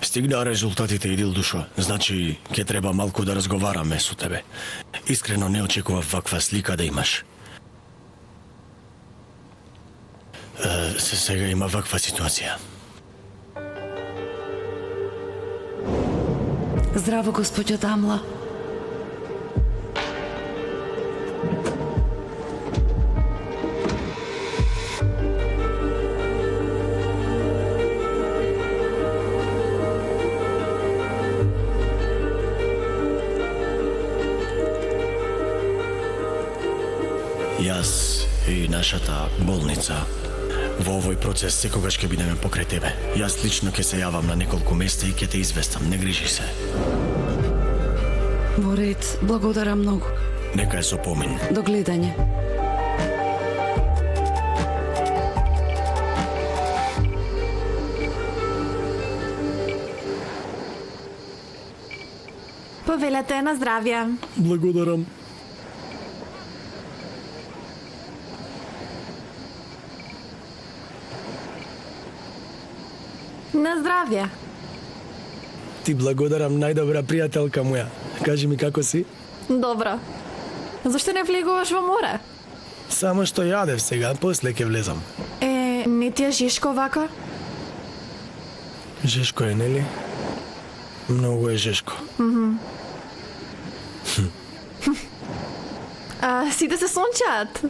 Стигнаа резултатите, Идил душо. Значи, ќе треба малку да разговараме со тебе. Искрено не очекував ваква слика да имаш. Сега има ваква ситуација. Здраво, госпоѓо Дамла. Јас и нашата болница во овој процес секогаш ќе бидеме покрај тебе. Јас лично ќе се јавам на неколку места и ќе те известам, не грижи се. Во ред, благодарам многу. Нека е со помин. До гледање. Повелете на здравје. Благодарам. На здравје. Ти благодарам, најдобра пријателка моја. Кажи ми како си? Добро. Зошто не влегуваш во море? Само што јадев сега, после ќе влезам. Не ти е жешко вака? Жешко е, нели? Многу е жешко. Сите се сончаат.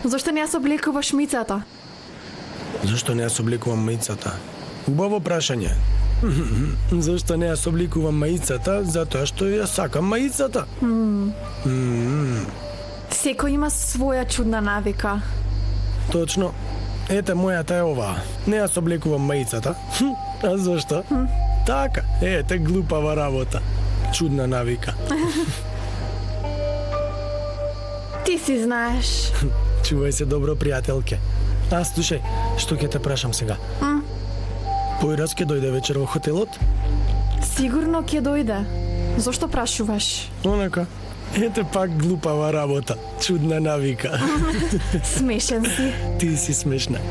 Зошто не ја соблекуваш мицата? Зошто не ја соблекувам маицата? Убаво прашање. Зошто не ја собликувам маицата? Затоа што ја сакам маицата. Секој има своја чудна навика. Точно. Ете, мојата е оваа. Не ја соблекувам маицата. А зошто? Така, ете, глупава работа. Чудна навика. Ти си знаеш. Чувај се добро, пријателке. А, слушај, што ќе те прашам сега? Појраз ќе дојде вечер во хотелот? Сигурно ќе дојде. Зошто прашуваш? Онака. Ете пак глупава работа. Чудна навика. Смешен си. Ти си смешна.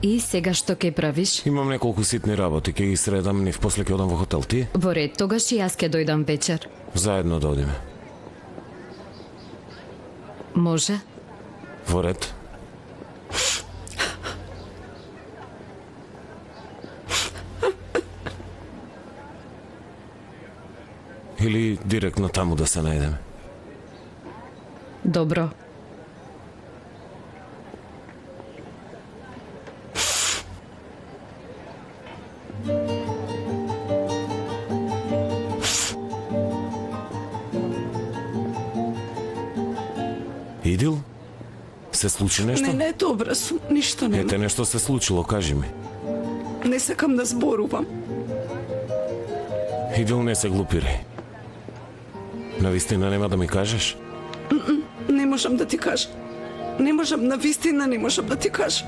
И сега што ќе правиш? Имам неколку ситни работи, ќе ги средам, нив после ќе одам во хотел. Ти? Во ред, тогаш и јас ќе дојдам вечер. Заедно да одиме. Може? Во ред. Или директно таму да се најдеме. Добро. Идил? Се случи нешто? Не, добра сум, ништо нема. Ете, нешто се случило, кажи ми. Не сакам да зборувам. Идил, не се глупирај. Навистина нема да ми кажеш? Не можам да ти кажам. Не можам, навистина не можам да ти кажам.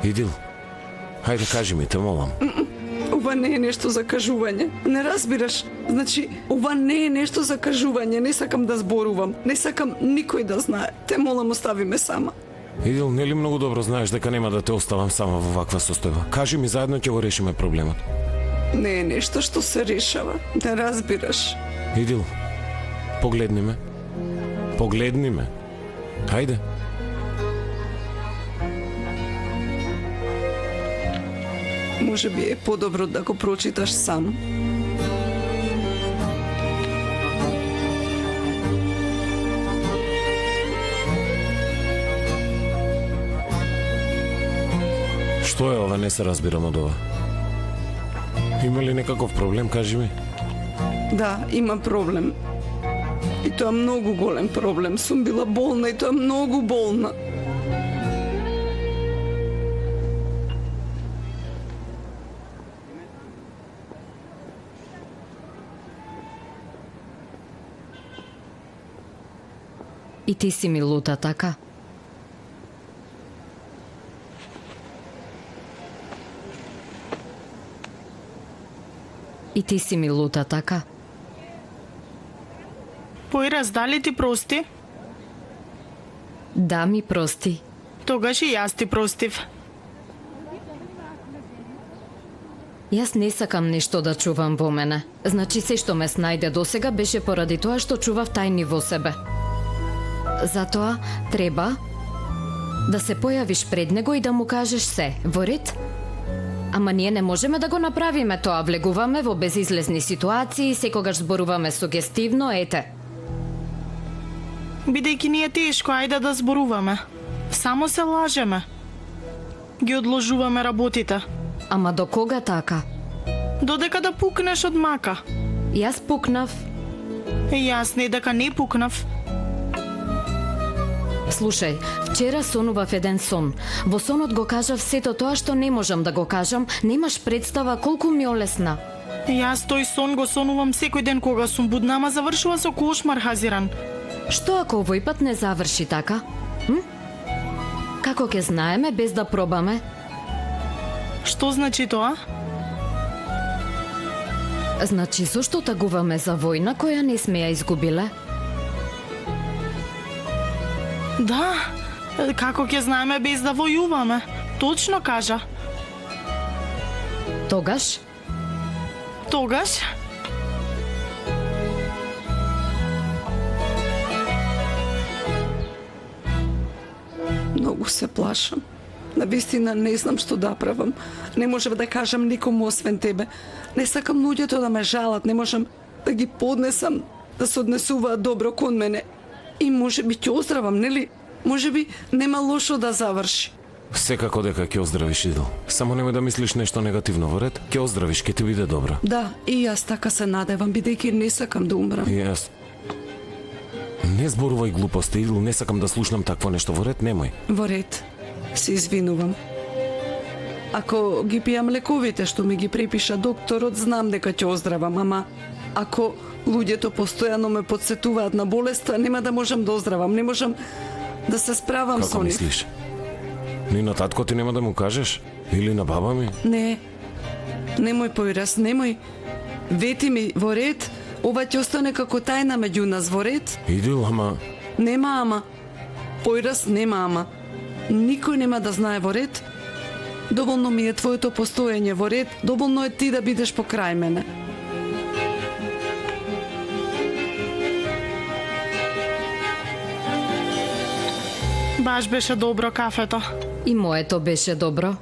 Идил, хајде кажи ми, те молам. Ова не е нешто за кажување. Не разбираш? Значи, ова не е нешто за кажување. Не сакам да зборувам. Не сакам никој да знае. Те молам, остави ме сама. Идил, нели многу добро знаеш дека нема да те оставам сама во ваква состојба? Кажи ми, заедно ќе го решиме проблемот. Не е нешто што се решава. Не разбираш. Идил, погледни ме. Погледни ме. Хајде. Може би е подобро да го прочиташ сам. Што е ова, не се разбирам од ова. Има ли некаков проблем, кажи ми? Да, има проблем. И тоа е многу голем проблем. Сум била болна и тоа е многу болна. И ти си ми лута, така? И ти си ми лута, така? Појраз, дали ти прости? Да, ми прости. Тогаш и јас ти простив. Јас не сакам нешто да чувам во мене. Значи се што ме снајде досега беше поради тоа што чував тајни во себе. Затоа треба да се појавиш пред него и да му кажеш се, во ред? Ама ние не можеме да го направиме тоа, влегуваме во безизлезни ситуации, секогаш зборуваме сугестивно, ете. Бидејќи ни е тешко, ајде да зборуваме. Само се лажеме. Ги одложуваме работите. Ама до кога така? Додека да пукнеш од мака. Јас пукнав. Јас не дека не пукнав. Слушај, вчера сонував еден сон. Во сонот го кажав сето тоа што не можам да го кажам. Немаш представа колку ми олесна. Јас тој сон го сонувам секој ден кога сум будна, ама завршува со кошмар, Хазиран. Што ако овој пат не заврши така? Како ќе знаеме без да пробаме? Што значи тоа? Значи, зошто тагуваме за војна која не сме ја изгубиле? Да, како ќе знаеме без да војуваме? Точно кажа. Тогаш? Тогаш? Многу се плашам. Навистина не знам што да правам. Не можев да кажам никому освен тебе. Не сакам луѓето да ме жалат, не можам да ги поднесам, да се однесуваат добро кон мене. И може би ќе оздравам, нели? Може би нема лошо да заврши. Секако дека ќе оздравиш, Идел. Само немој да мислиш нешто негативно, во ред? Ќе оздравиш, ќе ти биде добро. Да, и јас така се надевам, бидејќи не сакам да умрам. И јас. Не зборувај глупости, Идел, не сакам да слушнам такво нешто, во ред? Немој. Во ред, се извинувам. Ако ги пијам лековите што ми ги препиша докторот, знам дека ќе оздравам, ама ако луѓето постојано ме подсетуваат на болеста, нема да можам да оздравам, не можам да се справам со Како нив. мислиш? Ни на татко ти нема да му кажеш? Или на баба ми? Не, немој Појраз, немој. Вети ми, во ред, ова ќе остане како тајна меѓу нас, во ред? Идел, ама... Нема ама. Појраз, нема ама. Никој нема да знае, во ред? Доволно ми е твоето постоење, во ред? Доволно е ти да бидеш покрај мене. Баш беше добро кафето. И моето беше добро.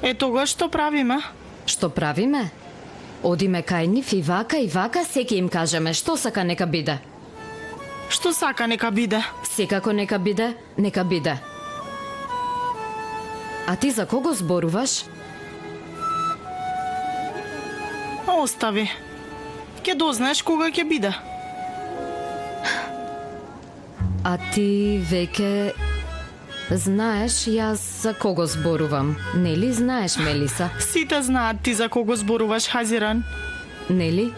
Е тогаш што правиме? Што правиме? Одиме кај нив и вака, секи им кажеме што сака нека биде. Што сака нека биде? Секако нека биде, нека биде. А ти за кого зборуваш? Остави. Ќе дознаеш кога ќе биде. А ти веќе знаеш јас за кого зборувам, нели знаеш, Мелиса? Сите знаат ти за кого зборуваш, Хазиран. Нели?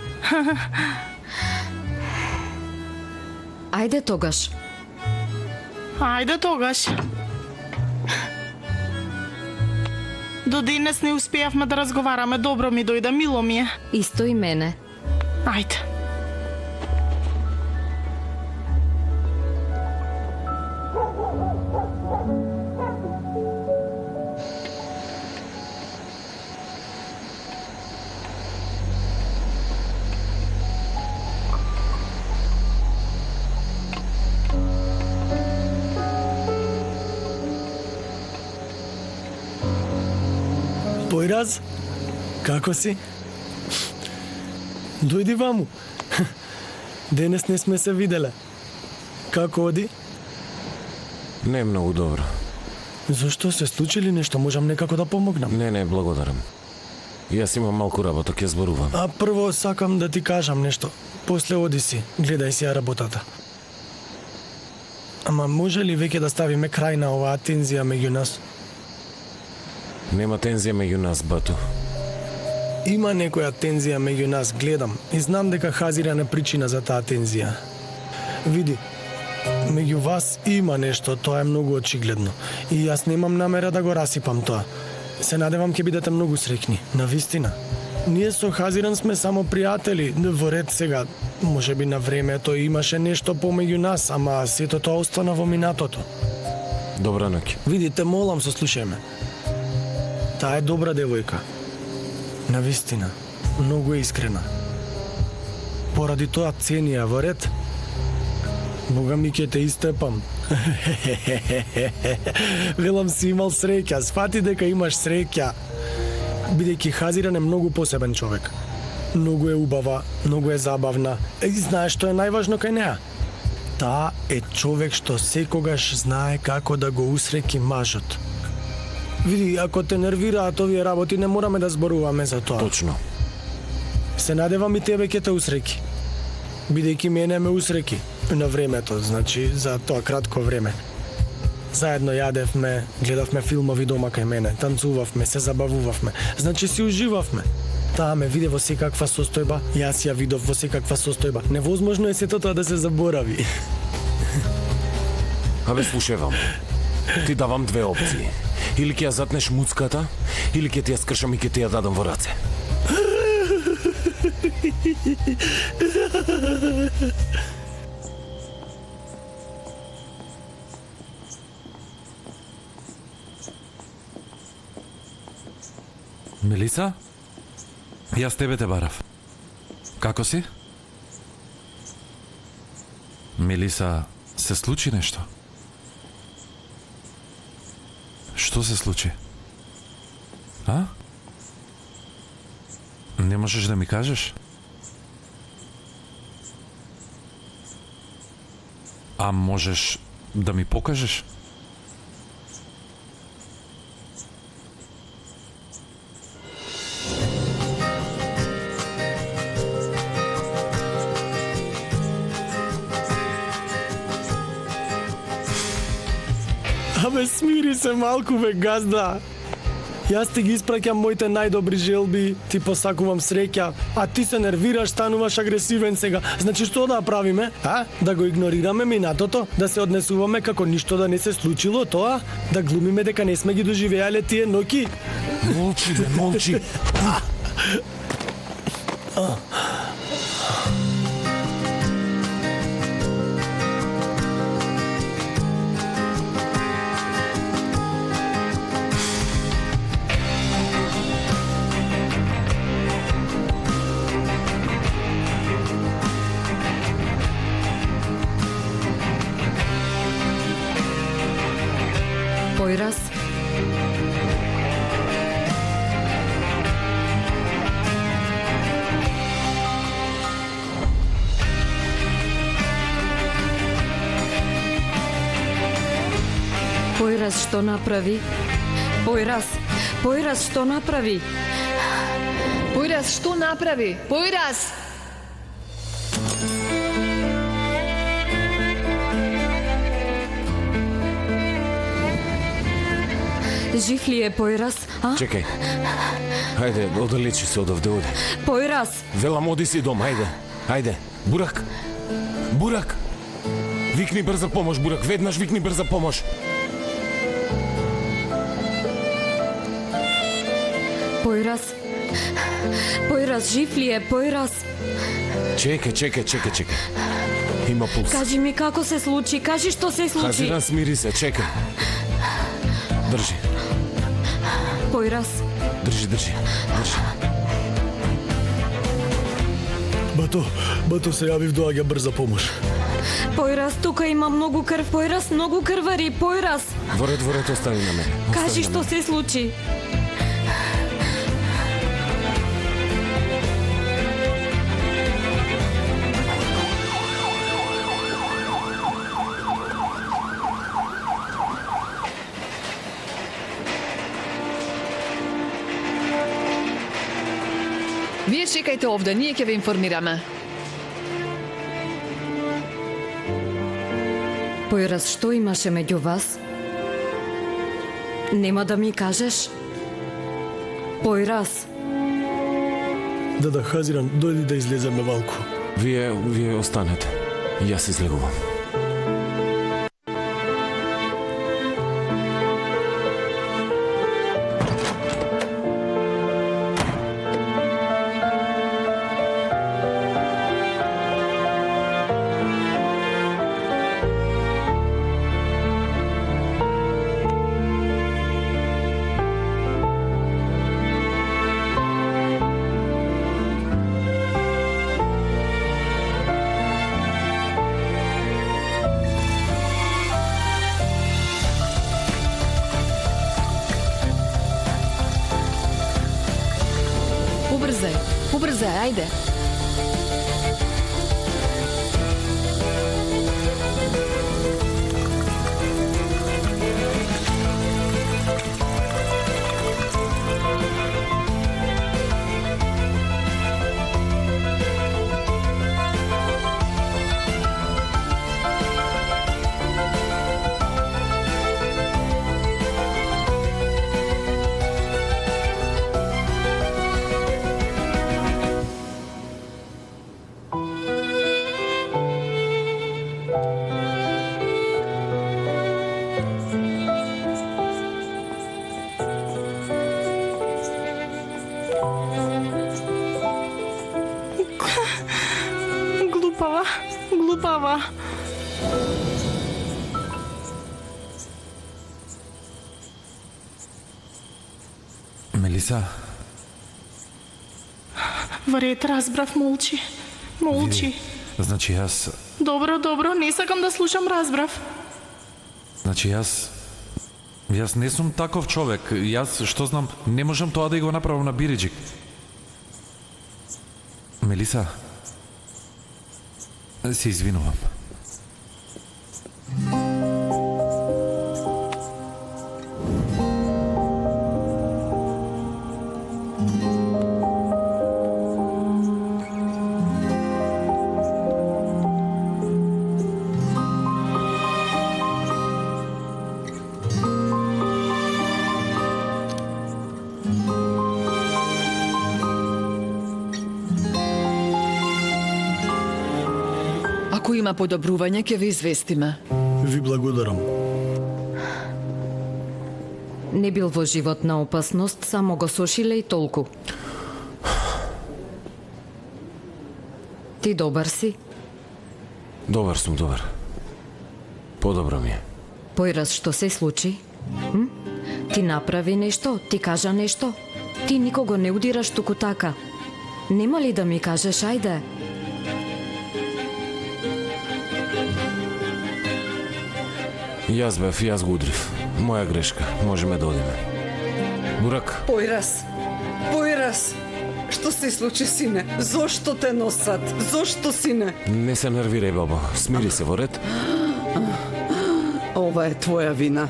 Ајде тогаш. Ајде тогаш. До денес не успеавме да разговараме, добро ми дојде, мило ми е. Исто и мене. Ајде. Појраз, како си? Дојди ваму. Денес не сме се виделе. Како оди? Не е многу добро. Зошто се случи ли нешто? Можам некако да помогнам? Не, благодарам. Јас имам малку работа, ќе зборувам. А прво сакам да ти кажам нешто. После оди си, гледај си ја работата. Ама може ли веќе да ставиме крај на оваа тензија меѓу нас? Нема тензија меѓу нас, Бату. Има некоја тензија меѓу нас, гледам. И знам дека Хазира не причина за таа тензија. Види, меѓу вас има нешто, тоа е многу очигледно. И јас немам намера да го расипам тоа. Се надевам ќе бидете многу среќни, навистина. Ние со Хазиран сме само пријатели, во ред сега. Може би на времето имаше нешто помеѓу нас, ама сето тоа остана во минатото. Добра ноќ. Видите, молам, сослушај ме. Таа е добра девојка. Навистина, многу е искрена. Поради тоа цени ја, во ред? Бога ми ќе те истепам. Велам си имал среќа, сфати дека имаш среќа. Бидејќи Хазиран е многу посебен човек. Многу е убава, многу е забавна. И знаеш што е најважно кај неа? Таа е човек што секогаш знае како да го усреќи мажот. Види, ако те нервираат овие работи, не мораме да зборуваме за тоа. Точно. Се надевам и тебе ќе те усреќи. Бидејќи мене ме усреќи на времето, значи за тоа кратко време. Заедно јадевме, гледавме филмови дома кај мене, танцувавме, се забавувавме. Значи си уживавме. Таа ме виде во секаква состојба, јас ја видов во секаква состојба. Невозможно е сето тоа да се заборави. Абе, слушевам. Ти давам две опции. Или ќе ја затнеш муцката, или ќе ти ја скршам и ќе ти ја дадам во раце. Мелиса? Јас тебе те барав. Како си? Мелиса, се случи нешто? Што се случи? А? Не можеш да ми кажеш? А можеш да ми покажеш? Абе, смири се малку, бе, газда. Јас ти ги испраќам моите најдобри желби, ти посакувам среќа, а ти се нервираш, стануваш агресивен сега. Значи што да правиме? А? Да го игнорираме минатото? Да се однесуваме како ништо да не се случило тоа? Да глумиме дека не сме ги доживеале тие ноки? Молчи, бе, молчи. Појраз. Појраз што направи? Појраз што направи? Појраз, што направи? Појраз! Жив ли е Појраз? А? Чекај. Хајде, одалечи се одовде, оди. Појраз! Велам, оди си дом, ајде. Ајде. Бурак. Бурак. Викни брза помош, Бурак. Веднаш викни брза помош. Појраз? Појраз, жив ли е Појраз? Чекај. Има пулс. Кажи ми како се случи, кажи што се случи. Хазиран, смири се, чекај. Држи. Појраз. Држи. Бато се јавив, доаѓа брза помош. Појраз, тука има многу крв, Појраз, многу крвари, Појраз. Во ред, остави на мене. Кажи што се случи. Вие чекајте овде, ние ќе ве информираме. Појраз, што имаше меѓу вас? Нема да ми кажеш? Појраз. Дада Хазиран, дојди да излеземе малку. Вие останете. Јас излегувам. Побрзај, ајде. Глупава. Мелиса, Во ред, разбрав, молчи. значи јас... Добро, не сакам да слушам, разбрав. Значи јас не сум таков човек. Јас, што знам, не можам тоа да го направам на Бириџик. Мелиса, се извинувам. Ако има подобрување, ќе ве известиме. Ви благодарам. Не бил во животна опасност, само го сошиле и толку. Ти добар си? Добар сум. Подобро ми е. Појраз, што се случи? Ти направи нешто? Ти кажа нешто? Ти никого не удираш туку така. Нема ли да ми кажеш, ајде? Јас го удрив. Моја грешка. Можеме да одиме. Бурак. Појраз! Што се случи, сине? Зошто те носат? Зошто, сине? Не се нервирај, бабо. Смири се, во ред. Ова е твоја вина.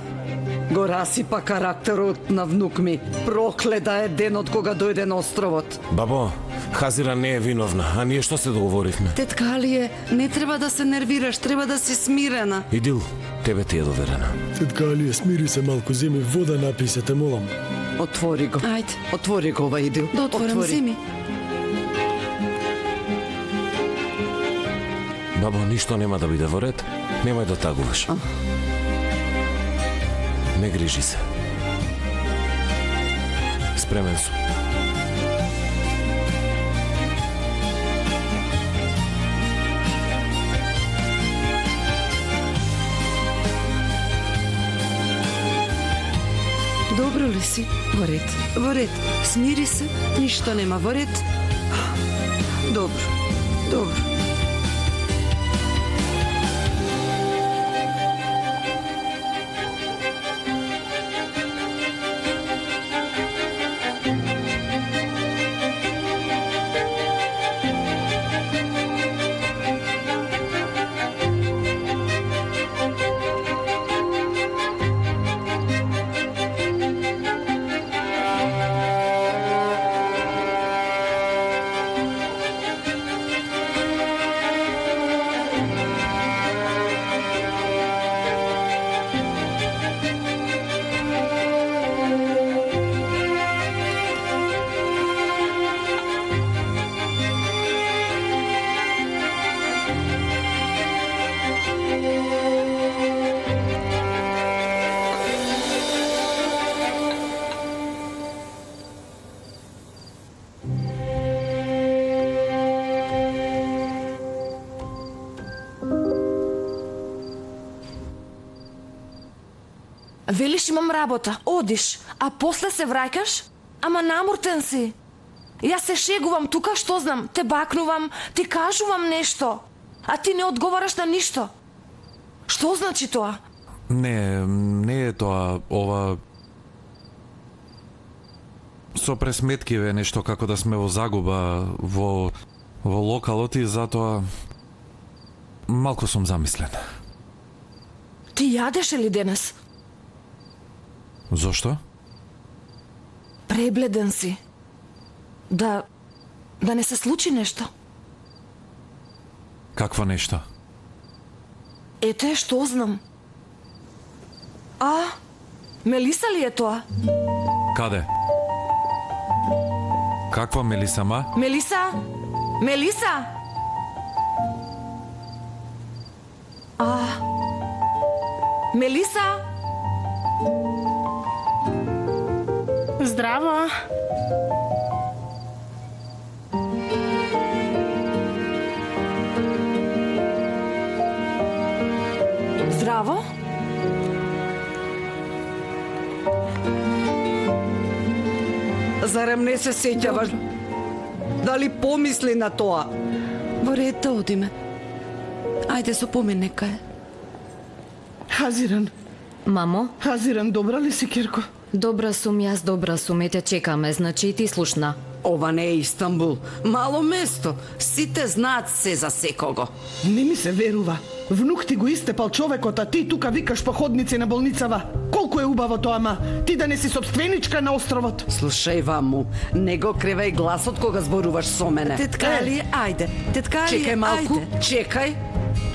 Го расипа карактерот на внук ми. Прокледа е денот кога дојде на островот. Бабо, Хазира не е виновна, а ние што се договоривме? Тетка Алие, не треба да се нервираш, треба да си смирена. Идил, тебе ти е доверена. Тетка Алија, смири се малку, земи вода напи се, те молам. Отвори го. Ајде. Отвори го, ова Идил. Да отворам, земи. Бабо, ништо нема да биде во ред. Немај да тагуваш. Не грижи се. Спремен сум. Добро ли си? Во ред. Во ред. Смири се. Ништо нема. Во ред. Добро. Велиш имам работа, одиш, а после се враќаш? Ама намуртен си. Јас се шегувам тука, што знам, те бакнувам, ти кажувам нешто, а ти не одговараш на ништо. Што значи тоа? Не е тоа, ова... Со пресметкиве нешто како да сме во загуба во локалот и затоа малку сум замислен. Ти јадеше ли денес? Зошто? Пребледен си. Да не се случи нешто. Какво нешто? Ете, што знам. Мелиса ли е тоа? Каде? Каква Мелиса, ма? Мелиса? Мелиса? Мелиса? Здраво. Здраво? Зарем не се сеќаваш? Дали помисли на тоа? Во ред да одиме. Ајде со помин нека е. Хазиран, Мамо, Хазиран, добра ли си, Кирко? добра сум, јас добра сум, ете чекаме, значи и ти слушна. Ова не е Истанбул. Мало место. Сите знаат се за секого. Не ми се верува. Внук ти го истепал човекот, а ти тука викаш по ходници на болницава. Колку е убаво тоа, ма? Ти да не си собственичка на островот. Слушај, Ваму, не го кривај гласот кога зборуваш со мене. Тетка Али, ајде. Тетка Али, Чекај малку, ајде. чекај.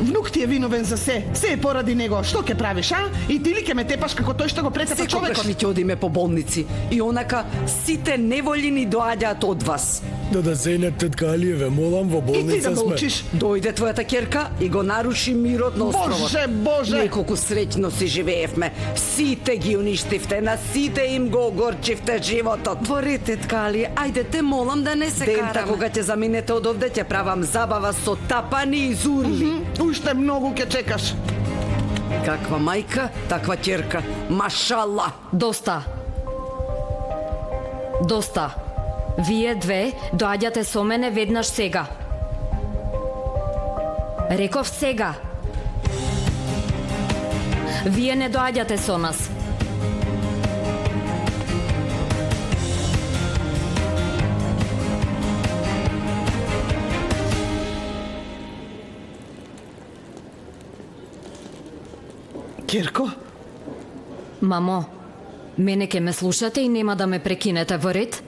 Внук ти е виновен за се. Се е поради него. Што ќе правиш, а? И ти ли ќе ме тепаш како тој што го претепа Секогаш човекот? ми ќе одиме по болници. И онака, сите неволји ни доаѓаат од вас. Да се тетка Алиеве, молам, во И ти болница да сме. научиш. Дојде твојата керка и го наруши мирот на островот. Боже, Боже! Неколку среќно си живеевме. Сите ги уништивте, на сите им го огорчивте животот. Во ред, тетка Али, ајде те молам да не се Дента караме. кога ќе заминете од овде, ќе правам забава со тапани и зурли. Уште многу ќе чекаш. Каква мајка, таква керка. Машала. Доста. Доста. Вие две доаѓате со мене веднаш сега. Реков сега. Вие не доаѓате со нас. Кирко? Мамо, мене ке ме слушате и нема да ме прекинете во ред?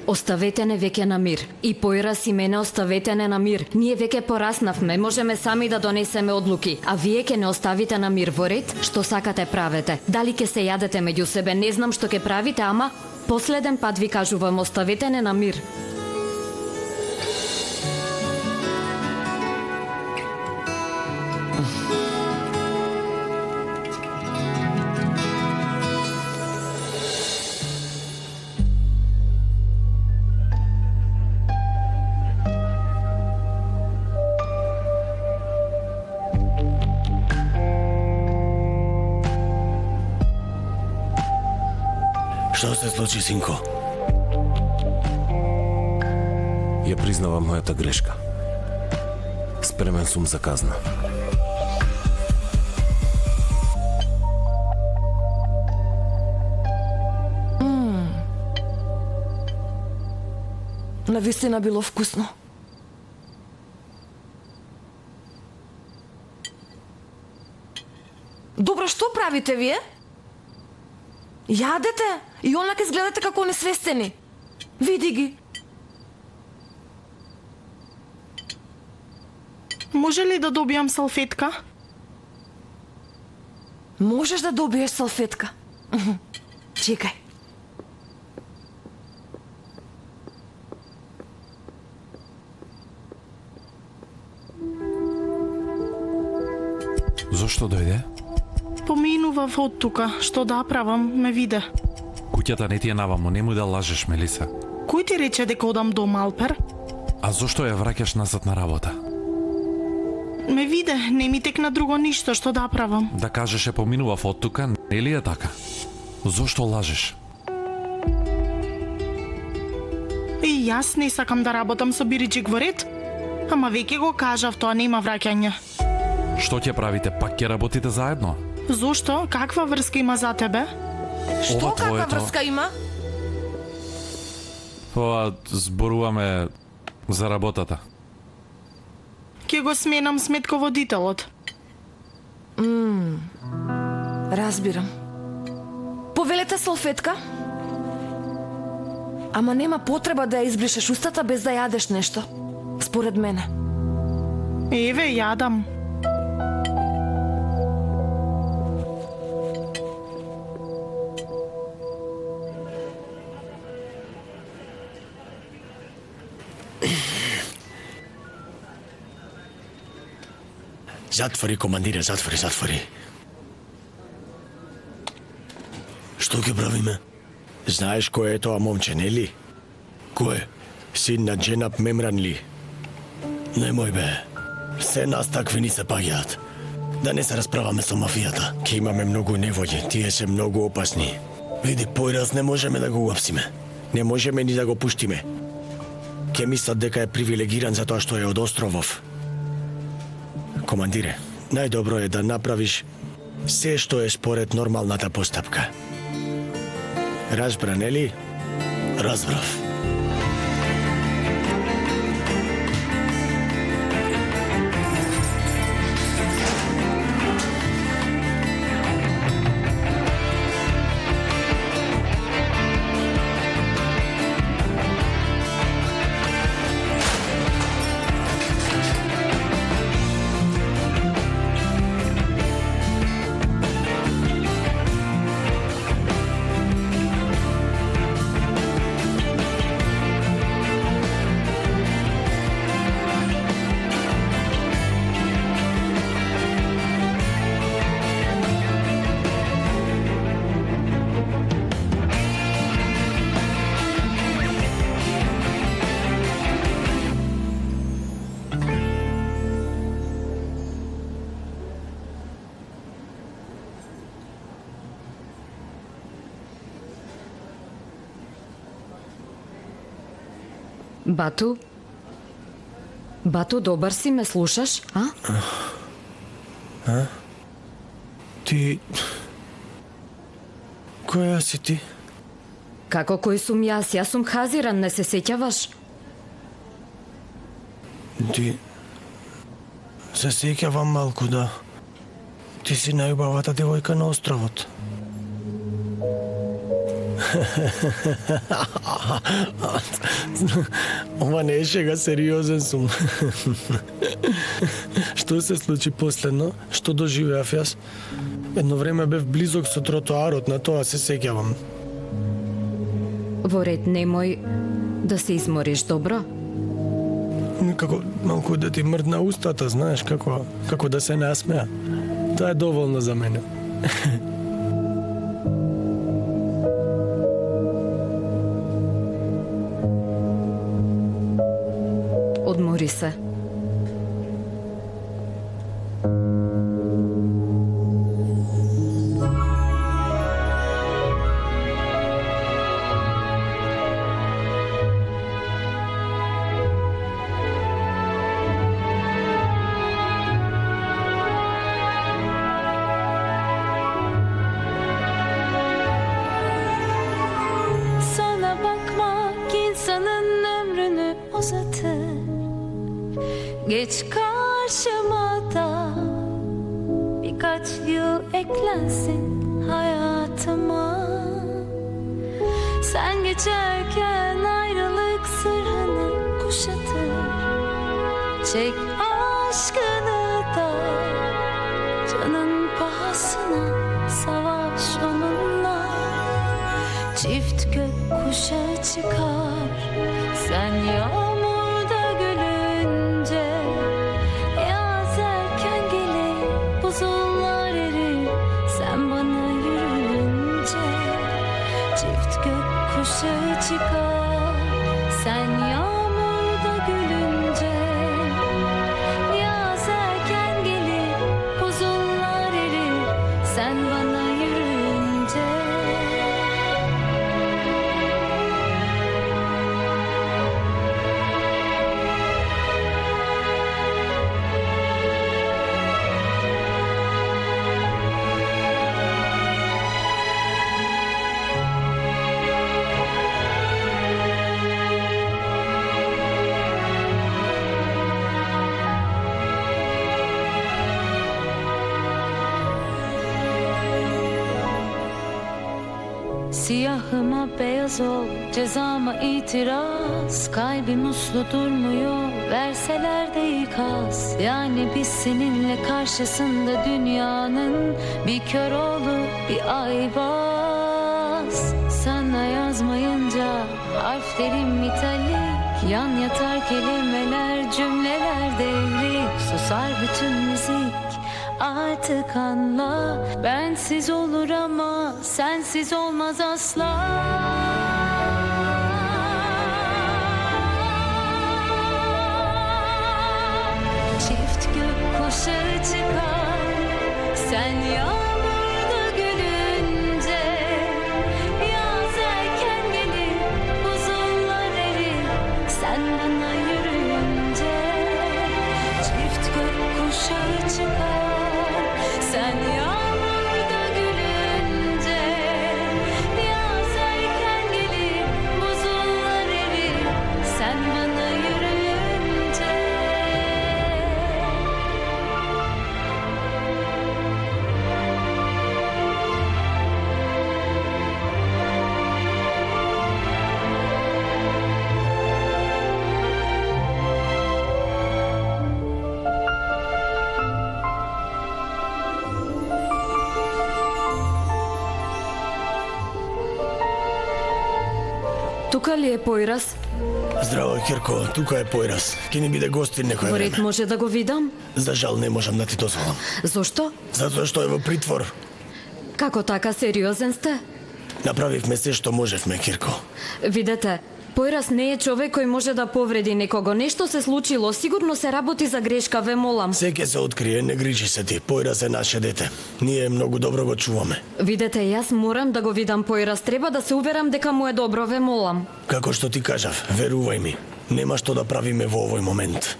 Оставете не веќе на мир. И поирас и мене оставете не на мир. Ние веќе пораснавме, можеме сами да донесеме одлуки. А вие ке не оставите на мир во ред? Што сакате правете? Дали ке се јадете меѓу себе? Не знам што ке правите, ама последен пат ви кажувам, оставете не на мир. Што се случи, синко? Ја признавам мојата грешка. Спремен сум за казна. Навистина било вкусно. Добро, што правите вие? Јадете и онака изгледате како несвестени. Види ги. Може ли да добијам салфетка? Можеш да добиеш салфетка. Чекај. Зошто дојде? Поминував од тука. Што да правам, ме виде. Куќата не ти е наваму, немој да лажеш, Мелиса. Кој ти рече дека одам до Малпер? А зошто ја враќаш назад на работа? Ме виде, не ми текна друго ништо што да правам. Да кажеш поминував од тука, нели е така? Зошто лажеш? И јас не сакам да работам со Бириджик во ред, ама веќе го кажав, тоа нема враќање. Што ќе правите? Пак ќе работите заедно? Зошто? Каква врска има за тебе? Што каква врска има? Ова зборуваме за работата. Ќе го сменам сметководителот. Разбирам. Повелете салфетка? Ама нема потреба да ја избришеш устата без да јадеш нешто. Според мене. Еве, јадам. Затвори, командире, затвори. Што ќе правиме? Знаеш кој е тоа момче, нели? Кој? Син на Дженап Мемран ли? Немој бе. Се нас такви ни се паѓаат. Да не се расправаме со мафијата. Ке имаме многу невоји, тие се многу опасни. Види, појраз не можеме да го уапсиме. Не можеме ни да го пуштиме. Ке мислат дека е привилегиран за тоа што е од островов. Командире, најдобро е да направиш се што е според нормалната постапка. Разбра, нели? Разбрав. Бату? Бату, добар си, ме слушаш, а? Ти... Која си ти? Како кој сум јас? Јас сум Хазиран, не се сеќаваш? Ти... Се сеќавам малку, да. Ти си најубавата девојка на островот. Ова не е шега, сериозен сум. Што се случи последно? Што доживеав јас? Едно време бев близок со тротоарот, на тоа се сеќавам. Во ред, немој да се измориш, добро? Како малку да ти мрдна устата, знаеш, како да се насмеа. Тоа е доволно за мене. Одмори се. Sana bakmak insanın ömrünü uzatır. Geç karşıma da birkaç yıl eklensin hayatıma. Sen geçerken ayrılık sırrını kuşatır. Çek aşkını da canın pahasına savaş onunla. Çift gökkuşağı çıkar sen yağmurda gülünce. Yaz erken gelir buzullar erir sen bana yürüyünce. Çift gökkuşağı çıkar sen yağmurda gülünce. Yaz erken Günahıma beyaz ol, cezama itiraz. Kalbim uslu durmuyor, verseler de ikaz. Yani biz seninle karşısında dünyanın bir kör oğlu, bir ayvaz. Sana yazmayınca harflerim metalik, yan yatar kelimeler, cümleler devrik. Susar bütün müzik, artık anla. Bensiz olur ama sensiz olmaz asla. Çift gökkuşağı çıkar, sen yağmurda gülünce. Yaz erken gelir, buzullar erir, sen bana yürüyünce. Çift gökkuşağı çıkar, sen yağmurda gülünce. Yaz erken gelir, buzullar erir, sen bana yürüyünce. Тука ли е Појрас? Здраво, Кирко, тука е Појрас. Ке ни биде гостин некој Во ред време. може да го видам? За жал не можам да ти дозволам. Зошто? Затоа што е во притвор. Како така сериозен сте? Направивме се што можевме, Кирко. Видете, Појрас не е човек кој може да повреди некого. Нешто се случило, сигурно се работи за грешка, ве молам. Се ќе се открие, не грижи се ти. Појрас е наше дете. Ние многу добро го чуваме. Видете, јас морам да го видам Појрас. Треба да се уверам дека му е добро, ве молам. Како што ти кажав, верувај ми. Нема што да правиме во овој момент.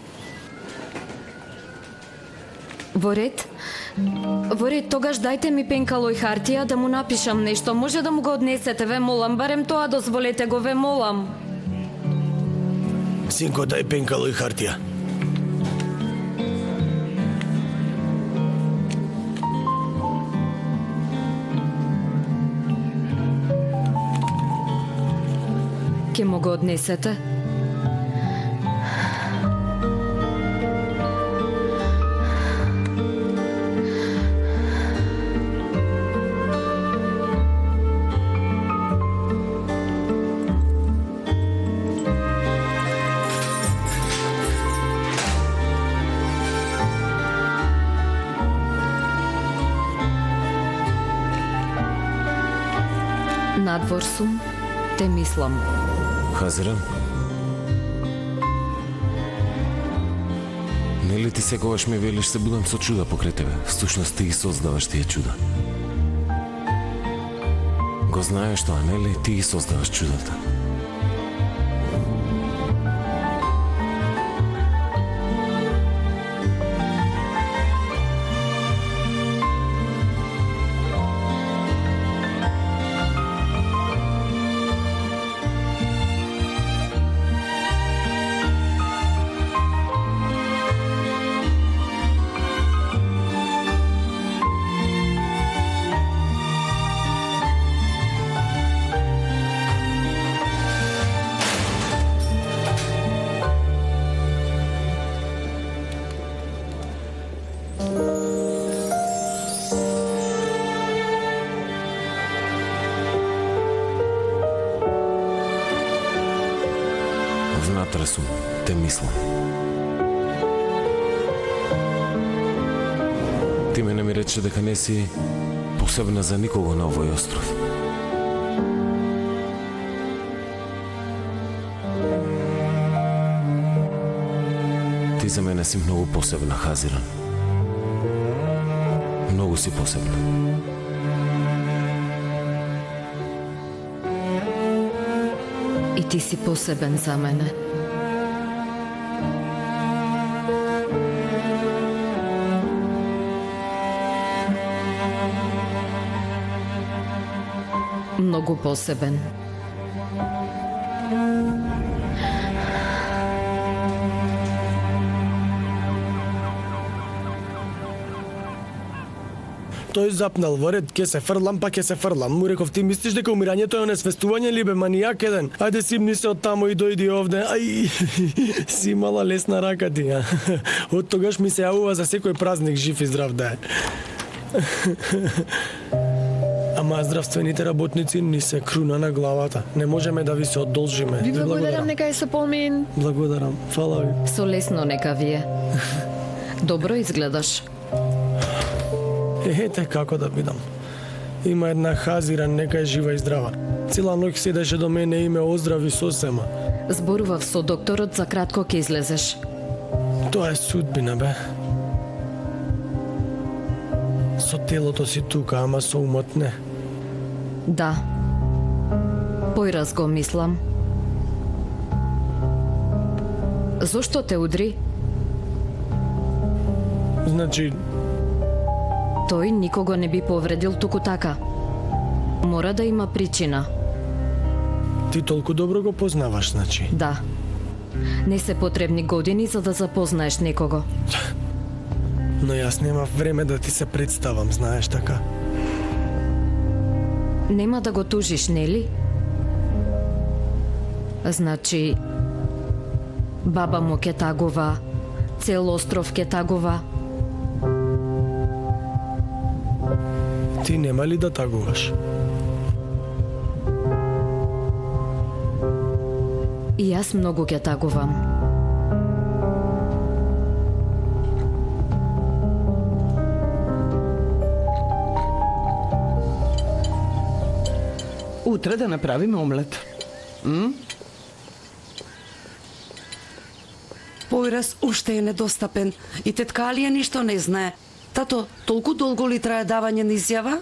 Во ред? Во ред, тогаш дајте ми пенкало и хартија да му напишам нешто. Може да му го однесете, ве молам. Барем тоа дозволете го, ве молам. Синко, дај пенкало и хартија. Ке му го однесете? Надвор сум, те мислам. Хазиран? Нели ти секогаш ми велиш се будам со чуда покрај тебе? Всушност ти ги создаваш тие чуда. Го знаеш тоа, нели? Ти ги создаваш чудата. Внатре сум, те мислам. Ти мене ми рече дека не си посебна за никого на овој остров. Ти за мене си многу посебна, Хазиран. Многу си посебна. И ти си посебен за мене. Многу посебен. Тој запнал во ред, ке се фрлам, па ке се фрлам. Му реков, ти мислиш дека умирањето е онесвестување ли бе, манијак еден? Ајде симни се од таму и дојди овде. Ај, си имала лесна рака ти, а? Од тогаш ми се јавува за секој празник, жив и здрав да е. Ама здравствените работници ни се круна на главата. Не можеме да ви се одолжиме. Ви благодарам, нека е со помин. Благодарам, фала ви. Со лесно нека вие. Добро изгледаш. Ете како да бидам. Има една Хазира, нека е жива и здрава. Цела ноќ седеше до мене и ме оздрави сосема. Зборував со докторот, за кратко ќе излезеш. Тоа е судбина, бе. Со телото си тука, ама со умот не. Да. Појраз го мислам. Зошто те удри? Значи, Тој никого не би повредил туку така. Мора да има причина. ти толку добро го познаваш, значи. Да. Не се потребни години за да запознаеш некого. Но јас немав време да ти се представам, знаеш така. Нема да го тужиш, нели? Значи, баба му ке тагува, цел остров ке тагува. Ти нема ли да тагуваш? И јас многу ке тагувам. Утре да направиме омлет. Појраз уште е недостапен и тетка Алија ништо не знае. Тато, толку долго ли трае давање на изјава?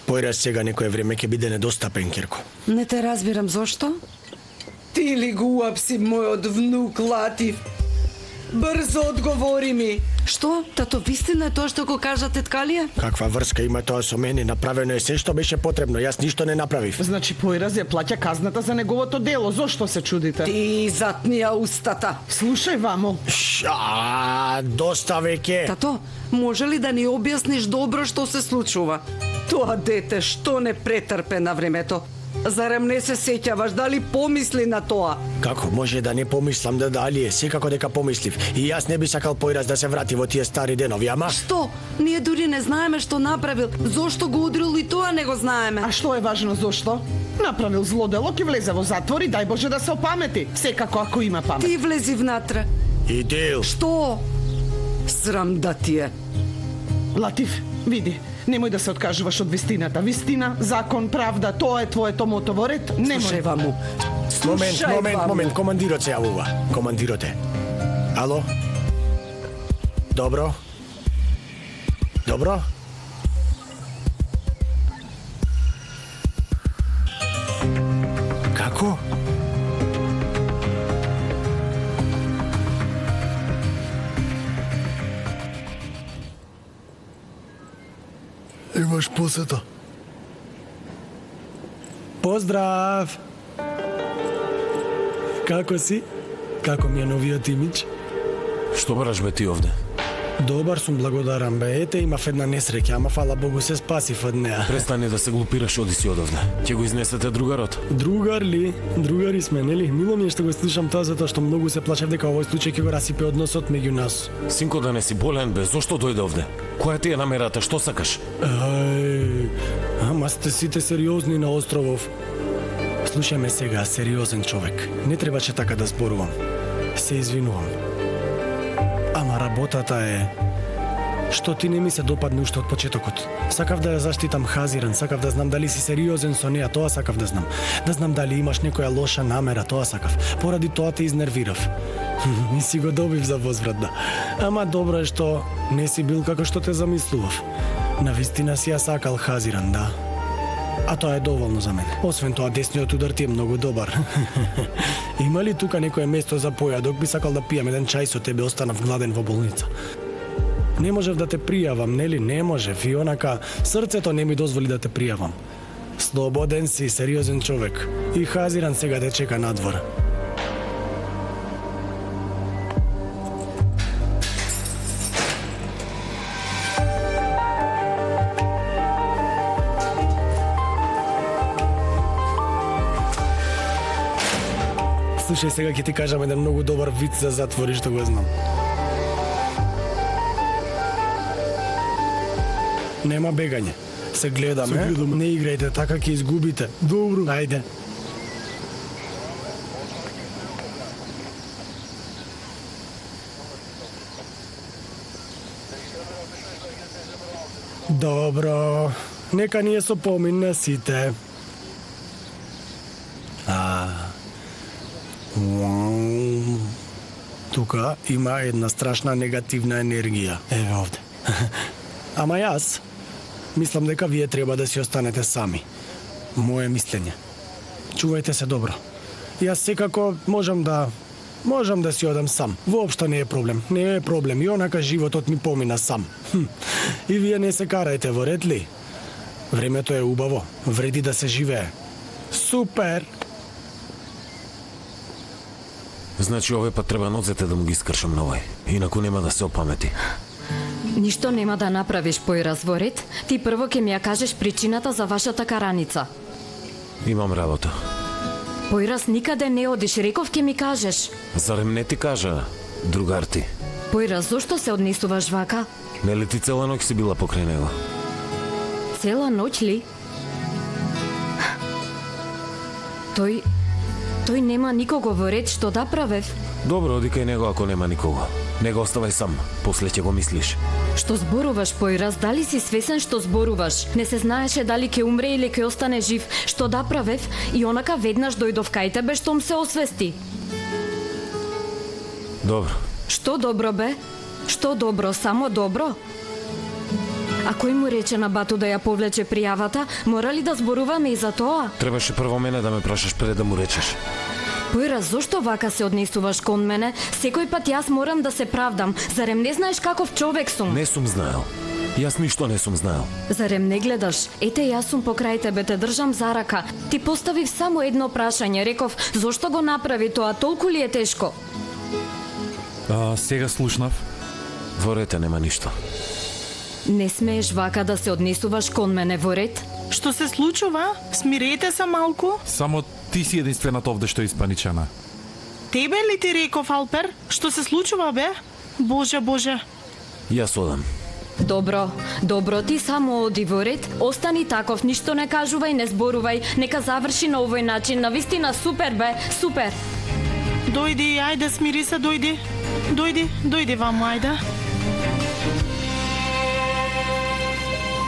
Појраз сега некое време ќе биде недостапен, Кирко. Не те разбирам зошто? Ти ли го уапси мојот внук Латиф? Брзо одговори ми. Што? Тато, вистина е тоа што го кажа тетка Алија? Каква врска има тоа со мене? Направено е се што беше потребно. Јас ништо не направив. Значи Појраз ја плаќа казната за неговото дело. Зошто се чудите? Ти затни ја устата. Слушај, вамо. Доста веќе. Тато, може ли да ни објасниш добро што се случува? Тоа дете што не претрпе на времето? Зарем не се сеќаваш, дали помисли на тоа? Како може да не помислам да дали е? Секако дека помислив. И јас не би сакал Појраз да се врати во тие стари денови, ама... Што? Ние дури не знаеме што направил. Зошто го удрил и тоа не го знаеме. А што е важно зошто? Направил зло дело, ќе влезе во затвор и дај Боже да се опамети. Секако ако има памет. Ти влези внатре. Идил. Што? Срам да ти е. Латиф, види, немој да се откажуваш од вистината. Вистина, закон, правда, тоа е твоето мото во ред. Слушај, ваму. Момент, командирот се јавува. Командирот е. Ало? Добро? Како? Имаш посета. Поздрав! Како си? Како ми е новиот имидж? Што бараш бе ти овде? Добар сум, благодарам бе. Ете, имав една несреќа, ама фала Богу се спасив од неа. Престани да се глупираш, оди си одовде. Ќе го изнесете другарот. Другар ли? Другари сме, нели? Мило ми е што го слушам тоа затоа што многу се плашев дека овој случај ќе го расипе односот меѓу нас. Синко, да не си болен бе, зошто дојде овде? Која ти е намерата, што сакаш? Ама сте сите сериозни на островов. Слушај ме сега, сериозен човек. Не требаше така да зборувам. Се извинувам. Ама работата е што ти не ми се допадне уште од почетокот. Сакав да ја заштитам Хазиран, сакав да знам дали си сериозен со неа, тоа сакав да знам. Да знам дали имаш некоја лоша намера, тоа сакав. Поради тоа те изнервирав. И си го добив за возврат, да. Ама добро е што не си бил како што те замислував. Навистина си ја сакал Хазиран, да. А тоа е доволно за мене. Освен тоа, десниот удар ти е многу добар. Има ли тука некое место за појадок? Би сакал да пијам еден чај со тебе, останав гладен во болница. Не можев да те пријавам, нели? Не можев. И онака, срцето не ми дозволи да те пријавам. Слободен си, сериозен човек. И Хазиран сега те чека надвор. Слушај, сега ќе ти кажам еден многу добар виц за затвори што го знам. Нема бегање. Се гледаме, не играјте така, ќе изгубите. Добро. Ајде. Добро. Нека ни е со помин на сите. Тука има една страшна негативна енергија. Еве овде. Ама јас мислам дека вие треба да си останете сами. Моje мислење. Чувајте се добро. Јас секако можам да си одам сам. Воопшто не е проблем. Не е проблем. И онака животот ми помина сам. И вие не се карајте во ред ли? Времето е убаво. Вреди да се живее. Супер! Значи овој пат треба ноцете да му ги скршам на овој. Инаку нема да се опамети. Ништо нема да направиш појраз во ред. Ти прво ќе ми ја кажеш причината за вашата караница. Имам работа. Појраз никаде не одиш, реков ќе ми кажеш. Зарем не ти кажа, другар ти? Појраз зошто се однесуваш вака? Нели ти цела ноќ си била покрај него? Цела ноќ ли? Тој нема никого во ред, што да правев? Добро, оди кај него ако нема никого. Не го оставај сам, после ќе го мислиш. Што зборуваш, Појраз? Дали си свесен што зборуваш? Не се знаеше дали ќе умре или ќе остане жив. Што да правев? И онака веднаш дојдов кај тебе штом се освести. Добро. Што добро бе? Што добро? Само добро? А кој му рече на Бату да ја повлече пријавата? Мора ли да зборуваме и за тоа? Требаше прво мене да ме прашаш пред да му речеш. Појраз, зошто вака се однесуваш кон мене? Секој пат јас морам да се правдам. Зарем не знаеш каков човек сум? Не сум знаел. Јас ништо не сум знаел. Зарем не гледаш? Ете, јас сум покрај тебе, те држам за рака. Ти поставив само едно прашање. Реков, зошто го направи тоа? Толку ли е тешко? Сега слушнав. Во ред нема ништо. Не смееш вака да се однесуваш кон мене во ред? Што се случува? Смирете се малку. Само ти си единствената овде што е испаничана. Тебе ли ти реков, Алпер? Што се случува, бе? Боже, Боже. Јас одам. Добро, ти само оди во ред. Остани таков, ништо не кажувај, не зборувај. Нека заврши на овој начин. Навистина супер, бе, супер. Дојди, ајде, смири се, дојди. Дојди ваму, ајде.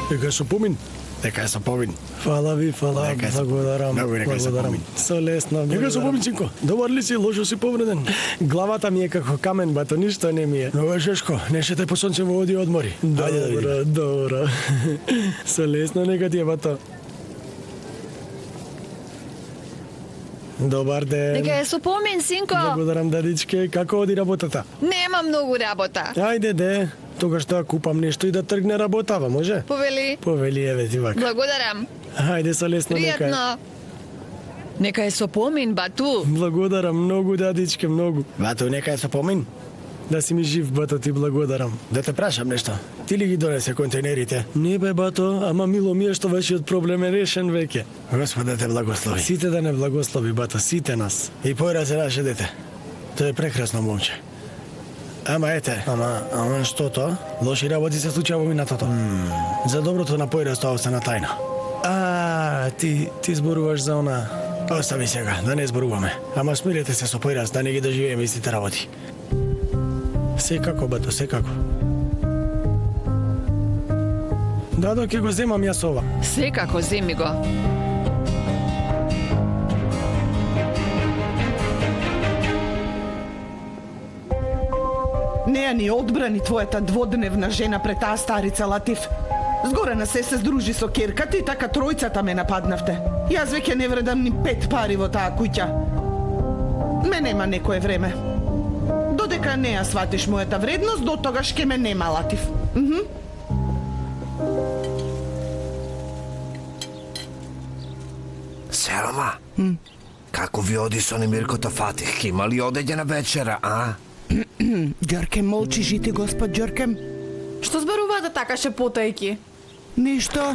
Нека со помин. Нека е со помин. Фала ви, благодарам. Нека е со помин. Со лесно. Нека е со помин, синко. Добар ли си, лошо си повреден? Главата ми е како камен, бато, ништо не ми е. Ова Шешко, не шете по сонце во води одмори. Ајде да видиме. Добро. Со лесно нека ти е, бато. Добар ден. Нека е со помин, синко. Благодарам, дадичке. Како оди работата? Нема многу работа. Ајде, де. Тогаш да купам нешто и да тргне работава, може? Повели, еве ти вака. Благодарам. Ајде, со лесно нека е. Пријатно. Нека е со помин, Бату. Благодарам, многу, дадичке, многу. Бату, нека е со помин. Да си ми жив, бато, ти благодарам. Да те прашам нешто. Ти ли ги донесе контейнерите? Не бе, бато, ама мило ми е што вашиот проблем е решен веќе. Господ да те благослови. Сите да не благослови, бато, сите нас. И Појраз е наше дете. Тоа е прекрасно момче. Ама ете. Ама што тоа? Лоши работи се случува во минатото. За доброто на Појраз тоа остана тајна. Ти зборуваш за она. Остави сега, да не зборуваме. Ама смирете се со Појраз, да не ги доживееме истите работи. Секако, бато, секако. Дадо, ќе го земам јас ова. Секако, земи го. Неа ни одбрани твојата дводневна жена пред таа старица, Латиф. Згорена се здружи со керката и така тројцата ме нападнавте. Јас веќе не вредам ни 5 пари во таа куќа. Ме нема некое време. Додека не ја сватиш мојата вредност, до тогаш ке ме нема, Латиф. Селма, како ви оди со Немиркото Фатих? Има ли одење на вечера, а? Ѓоркем молчи, жити господ Ѓоркем. Што зборуваате така шепотајки? Ништо.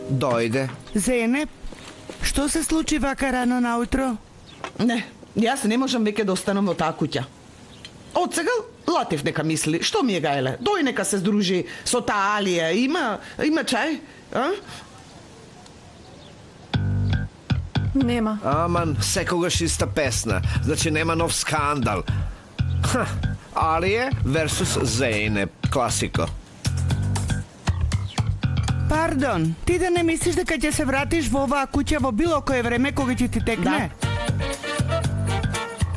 Дојде. Зенеп, Што се случи вака рано наутро? Не, јас не можам веќе да останам во таа куќа. Од сега Латиф нека мисли, што ми е гаеле? Дој нека се здружи со таа Алија, има чај? А? Нема. Аман, секогаш иста песна. Значи нема нов скандал. Алија versus Зейнеп, класико. Пардон, ти да не мислиш дека ќе се вратиш во оваа куќа во било кое време кога ќе ти текне?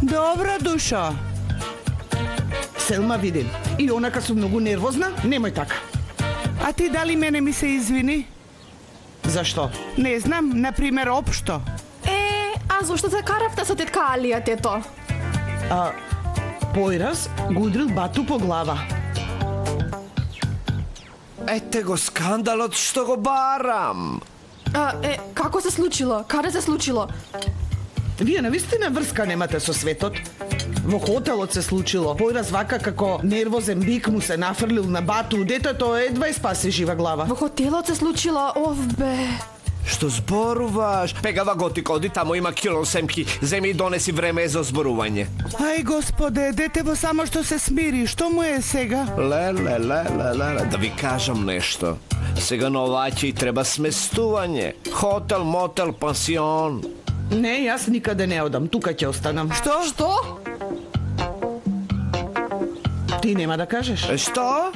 Добро, душо. Селма, видим. И онака сум многу нервозна, немој така. А ти дали мене ми се извини? Зашто? Не знам, например, општо. А зошто се каравте со тетка Алија, тето? Појраз го удрил Бату по глава. Ете го скандалот што го барам. Како се случило? Каде се случило? Вие навистина врска немате со светот? Во хотелот се случило. Појраз вака како нервозен бик му се нафрлил на Бату, детето едва и спаси жива глава. Во хотелот се случило, бе. Што зборуваш? Пегава готико, оди тамо има килон семки, земи и донеси време за зборување. Ај господе, детево само што се смири, што му е сега? Леле, да ви кажам нешто. Сега на оваќе и треба сместување. Хотел, мотел, пансион. Не, јас никаде не одам, тука ќе останам. Што? Ти нема да кажеш? Што?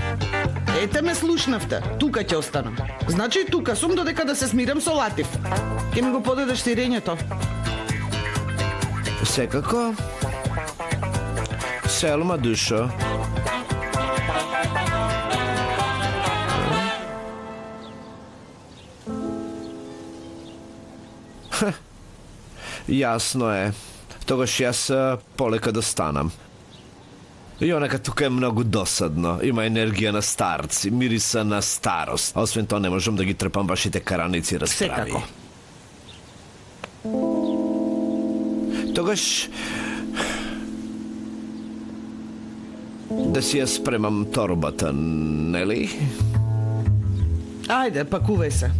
Ете ме слушнавте, тука ќе останам. Значи тука сум додека да се смирам со Латиф. Ке ми го подадеш тирењето. Секако. Селма, душо. Јасно е. Тогаш јас полека да станам. И онака тука е многу досадно. Има енергија на старци, мириса на старост. А освен тоа не можам да ги трпам вашите караници расправи. Секако. Тогаш да си ја спремам торбата, нели? Ајде, пакувај се.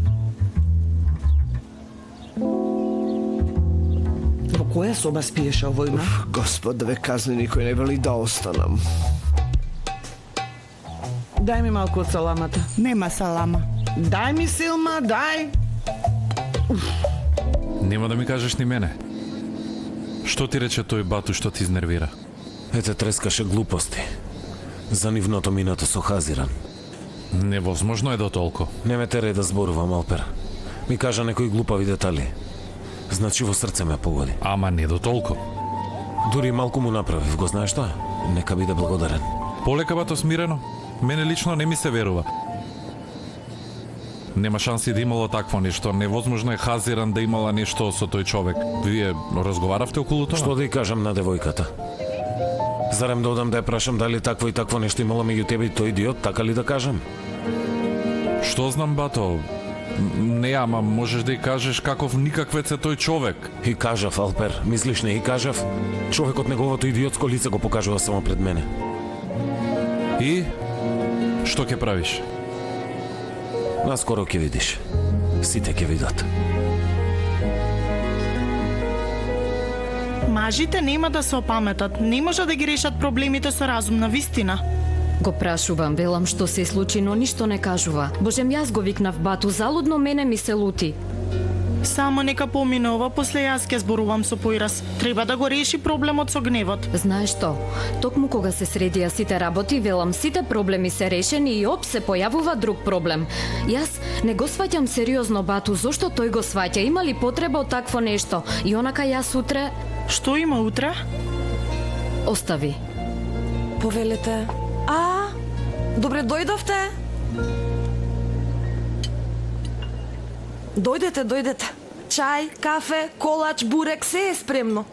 Во која соба спиеше овојна? Господ да ве казни, никој не вели да останам. Дај ми малку од саламата. Нема салама. Дај ми, Силма, дај. Нема да ми кажеш ни мене. Што ти рече тој Бату што ти изнервира? Ете трескаше глупости. За нивното минато со Хазиран. Невозможно е до толку. Не ме терај да зборувам, Алпер. Ми кажа некои глупави детали. Значи во срце ме погоди. Ама не до толку. Дури малку му направив, го знаеш тоа? Нека биде благодарен. Полека, Бато, смирено. Мене лично не ми се верува. Нема шанси да имало такво нешто. Невозможно е Хазиран да имала нешто со тој човек. Вие разговаравте околу тоа? Што да ја кажам на девојката? Зарем да одам да ја прашам дали такво и такво нешто имало меѓу тебе и тој идиот, така ли да кажам? Што знам, Бато? Не, ама можеш да ја кажеш каков никаквец е тој човек. И кажав, Алпер, мислиш не и кажав? Човекот неговото идиотско лице го покажува само пред мене. И? Што ќе правиш? Наскоро ќе видиш. Сите ќе видат. Мажите нема да се опаметат. Не може да ги решат проблемите со разумна вистина. Го прашувам, велам што се случи, но ништо не кажува. Божем, јас го викнав Бату, залудно мене ми се лути. Само нека помине ова, после јас ќе зборувам со Појраз. Треба да го реши проблемот со гневот. Знаеш што? Токму кога се средија сите работи, велам сите проблеми се решени и оп се појавува друг проблем. Јас не го сваќам сериозно Бату, зошто тој го сваќа? Има ли потреба од такво нешто? И онака јас утре... Што има утре? Остави. Повелете. Добре дојдовте. Дојдете. Чај, кафе, колач, бурек, се е спремно.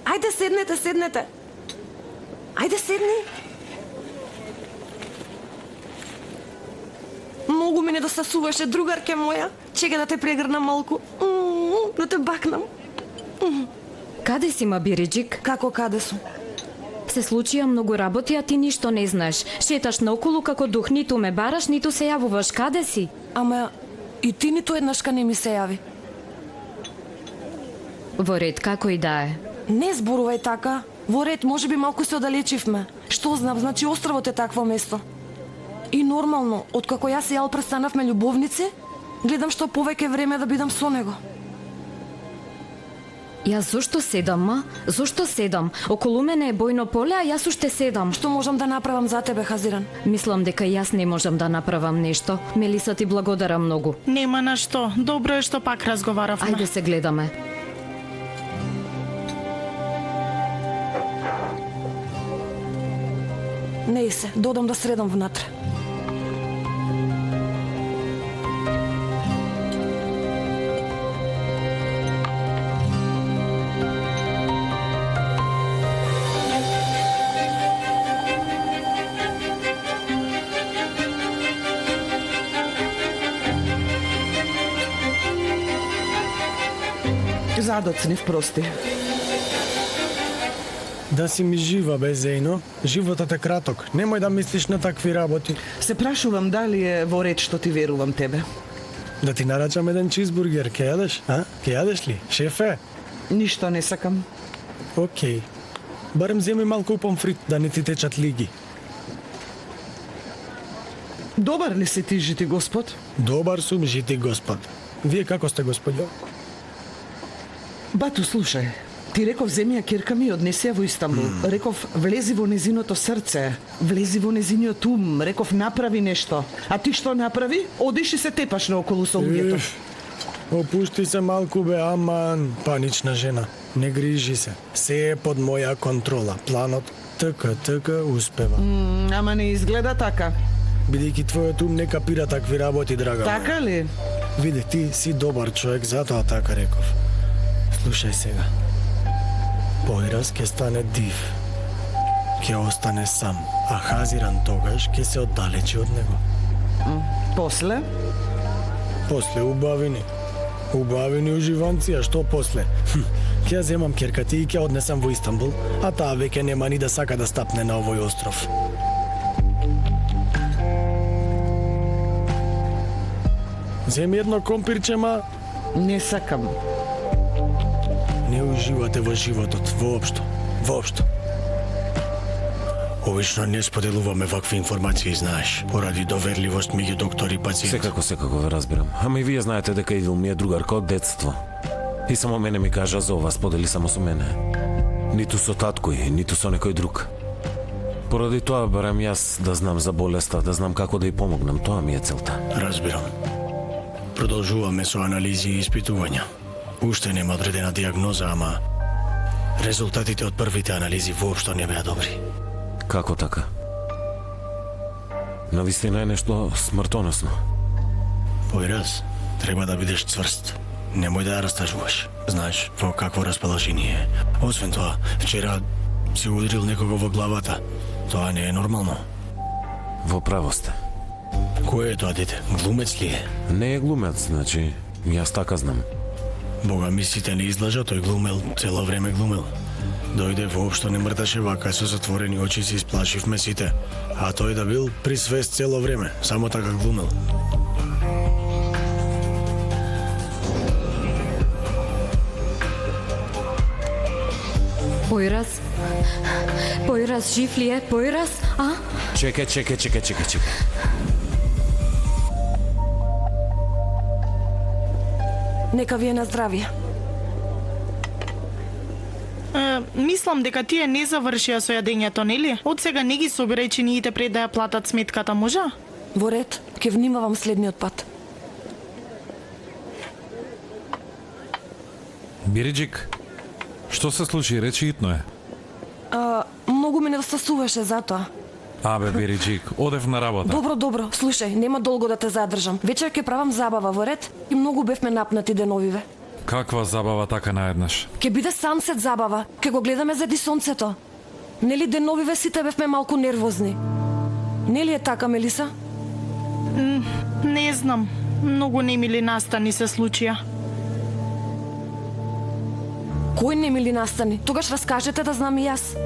Ајде седнете. Ајде седни. Многу ми недостасуваше, другарке моја. Чека да те прегрнам малку. Да те бакнам. Каде си, Мабириџик? Како каде сум? Се случија многу работи, а ти ништо не знаеш. Шеташ наоколу како дух, ниту ме бараш, ниту се јавуваш. Каде си? Ама и ти ниту еднашка не ми се јави. Во ред, како и да е. Не зборувај така. Во ред, може би малку се оддалечивме. Што знам, значи островот е такво место. И нормално, откако јас и Ал престанавме љубовници, гледам што повеќе време да бидам со него. Јас зошто седам, ма? Зошто седам? Околу мене е бојно поле, а јас уште седам. Што можам да направам за тебе, Хазиран? Мислам дека јас не можам да направам нешто. Мелиса, ти благодарам многу. Нема на што. Добро е што пак разговаравме. Ајде се гледаме. Не се, додам да средам внатре. Задоцнив, прости. Да си ми жива, бе, Зејно. Животот е краток. Немој да мислиш на такви работи. Се прашувам дали е во ред што ти верувам тебе. Да ти нарачам еден чизбургер, ке јадеш, а? Ке јадеш ли, шефе? Ништо не сакам. Океј. Барем земи малку помфрит, да не ти течат лиги. Добар ли си ти, жити Господ? Добар сум, жити Господ. Вие како сте, господјо? Бату, слушај. Ти реков земи ја кирка ми и однеси ја во Истанбул. Реков влези во незиното срце, влези во незиниот ум, реков направи нешто. А ти што направи? Одиш и се тепаш наоколу со луѓето. Опушти се малку, бе, аман. Панична жена. Не грижи се. Се е под моја контрола. Планот така успева. Ама не изгледа така. Бидејќи твојот ум не капира такви работи, драга. Така ли? Види, ти си добар човек, затоа така реков. Слушај сега. Појраз ќе стане див. Ќе остане сам, а Хазиран тогаш ќе се оддалечи од него. После? После убавини. Убавини уживанција, што после? Ќе ја земам керкати и ќе однесам во Истанбул, а таа веќе нема ни да сака да стапне на овој остров. Земи едно компирче, ма... Не сакам. Не уживате во животот, воопшто. Воопшто. Обично не споделуваме вакви информации, знаеш, поради доверливост меѓу доктор и пациент. Секако ве разбирам. Ама и вие знаете дека Идил ми е другарка од детство. И само мене ми кажа за ова, сподели само со мене. Ниту со таткој, ниту со некој друг. Поради тоа барам јас да знам за болеста, да знам како да ја помогнам, тоа ми е целта. Разбирам. Продолжуваме со анализи и испитувања. Уште нема одредена диагноза, ама резултатите од првите анализи воопшто не беа добри. Како така? Навистина е нешто смртоносно. Појраз, треба да бидеш цврст. Немој да ја растажуваш. Знаеш во какво расположение е. Освен тоа, вчера си удрил некого во главата. Тоа не е нормално. Во право сте. Кој е тоа дете? Глумец ли е? Не е глумец, значи, јас така знам. Бога ми сите не излажа, тој глумел, цело време глумел. Дојде воопшто не мрдаше вака, со затворени очи се исплашивме сите. А тој да бил при свест цело време, само така глумел. Појраз? Појраз, жив ли е? Појраз? А? Чекај. Нека ви е на здравие. Мислам дека тие не завршија со јадењето, нели? Од сега не ги собирај чиниите пред да ја платат сметката, можа? Во ред, ќе внимавам следниот пат. Бириджик, што се случи? Речи итно е. Многу ми недостасуваше затоа. Абе, Бириджик, одев на работа. Добро, слушај, нема долго да те задржам. Вечер ќе правам забава, во ред? И многу бевме напнати деновиве. Каква забава така наеднаш? Ке биде сансет забава, ке го гледаме зади сонцето. Нели деновиве сите бевме малку нервозни? Нели е така, Мелиса? Не знам. Многу немили настани се случија. Кој немили настани? Тогаш раскажете да знам и јас.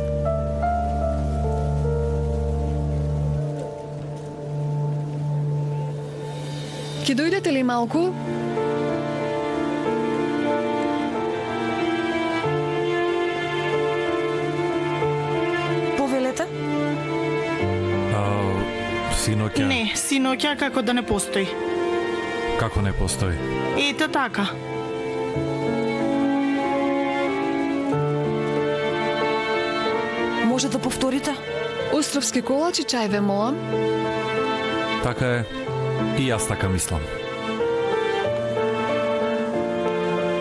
Ќе дојдете ли малку? Синоќа, Не, синоќа како да не постои. како не постои? Ете така. Може да повторите? Островски колачи чај ве молам. Така е. И јас така мислам.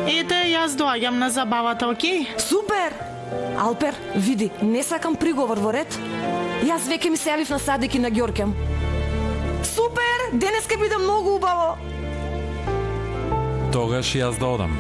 Ете, јас доаѓам на забавата, окей? Супер! Алпер, види, не сакам приговор во ред. Јас веќе ми се јавив на Садик и на Ѓоркем. Супер! Денес ќе биде многу убаво. Тогаш и јас да одам.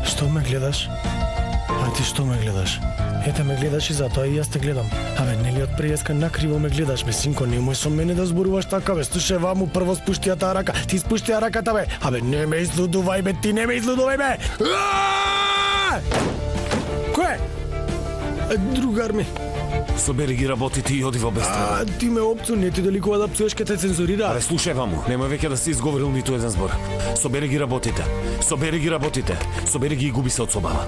Што ме гледаш? А ти што ме гледаш? Ете ме гледаш и затоа и јас те гледам. Абе, нели од преска накриво ме гледаш, бе, синко, немој со мене да зборуваш така, бе. Слушај, ваму прво спушти ја таа рака, ти спушти ја раката, бе. Абе, не ме излудувај, бе, ти не ме излудувај, бе. Кој? Другар ми. Собери ги работите и оди во Бестрада. Ти ме опцу, не ти дали кога да пцуеш ке те цензурира. Аре, слушај ваму, немој веќе да си изговорил ниту еден збор. Собери ги работите. Собери ги работите. Собери ги и губи се од собава.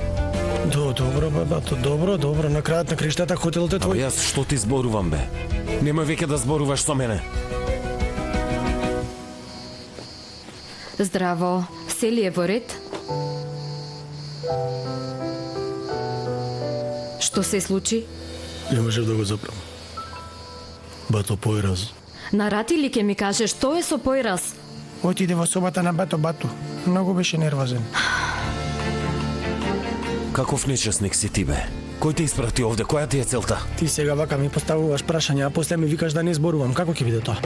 Добро, бабато, добро, на крајот на криштата хотелот е твој. Абе, јас што ти зборувам, бе? Немој веќе да зборуваш со мене. Здраво, се ли е во ред? Што се случи? Не можев да го запрам. Бато Појраз. На рати ли ке ми кажеш што е со Појраз? Отиде во собата на Бато. Многу беше нервозен. Каков нечесник си ти, бе? Кој те испрати овде? Која ти е целта? Ти сега вака ми поставуваш прашања, а после ми викаш да не зборувам. Како ќе биде тоа?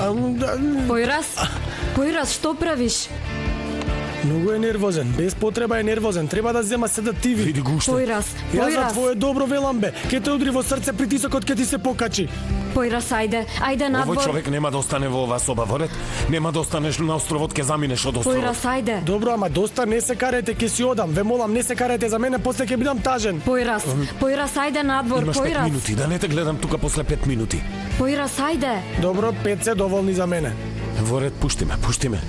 Појраз, што правиш? Многу е нервозен, без потреба е нервозен. Треба да зема седативи. Види го уште. Појраз. Јас за твое добро велам, бе. Ке те удри во срце, притисокот ке ти се покачи. Појраз, ајде надвор. Овој човек нема да остане во оваа соба, во ред. Нема да останеш на островот, ке заминеш од островот. Појраз, ајде. Добро, ама доста, не се карајте, ке си одам. Ве молам, не се карајте за мене, после ке бидам тажен. Појраз, ајде надвор, Имаш 5 минути, да не те гледам тука после 5 минути. Појраз, ајде. Добро, 5 се доволни за мене. Во ред, пушти ме.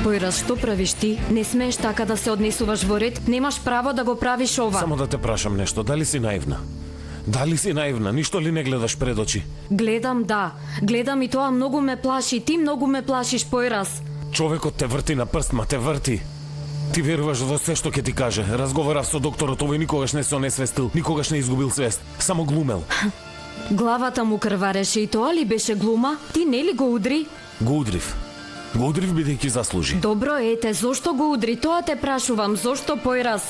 Појраз, што правиш ти? Не смееш така да се однесуваш во ред. Немаш право да го правиш ова. Само да те прашам нешто, дали си наивна? Дали си наивна? Ништо ли не гледаш пред очи? Гледам, да. Гледам и тоа многу ме плаши. Ти многу ме плашиш, Појраз. Човекот те врти на прст, ма те врти. Ти веруваш во се што ќе ти каже. Разговарав со докторот, овој никогаш не се онесвестил, никогаш не изгубил свест, само глумел. Главата му крвареше и тоа ли беше глума? Ти нели го удри? Го удрив бидејќи заслужи. Добро, ете, зошто го удри? Тоа те прашувам, зошто, Појраз?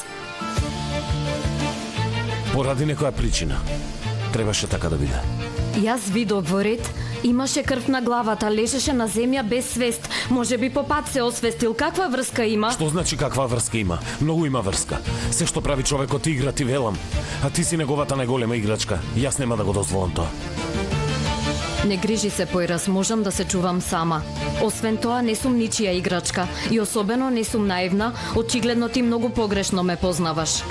Поради некоја причина. Требаше така да биде. Јас видов во ред, имаше крв на главата, лежеше на земја без свест. Може би по пат се освестил. Каква врска има? Што значи каква врска има? Многу има врска. Се што прави човекот игра, ти велам. А ти си неговата најголема играчка. Јас нема да го дозволам тоа. Не грижи се, Појраз, можам да се чувам сама. Освен тоа, не сум ничија играчка. И особено не сум наивна. Очигледно ти многу погрешно ме познаваш.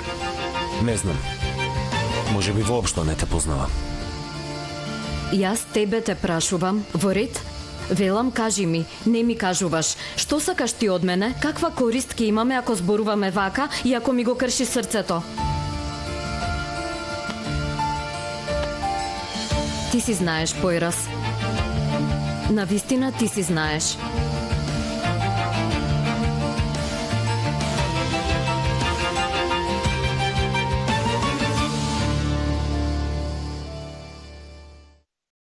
Не знам. Може би воопшто не те познавам. Јас тебе те прашувам, во ред? Велам, кажи ми, не ми кажуваш. Што сакаш ти од мене? Каква корист ќе имаме ако зборуваме вака и ако ми го крши срцето? Ти си знаеш, Појраз. Навистина ти си знаеш.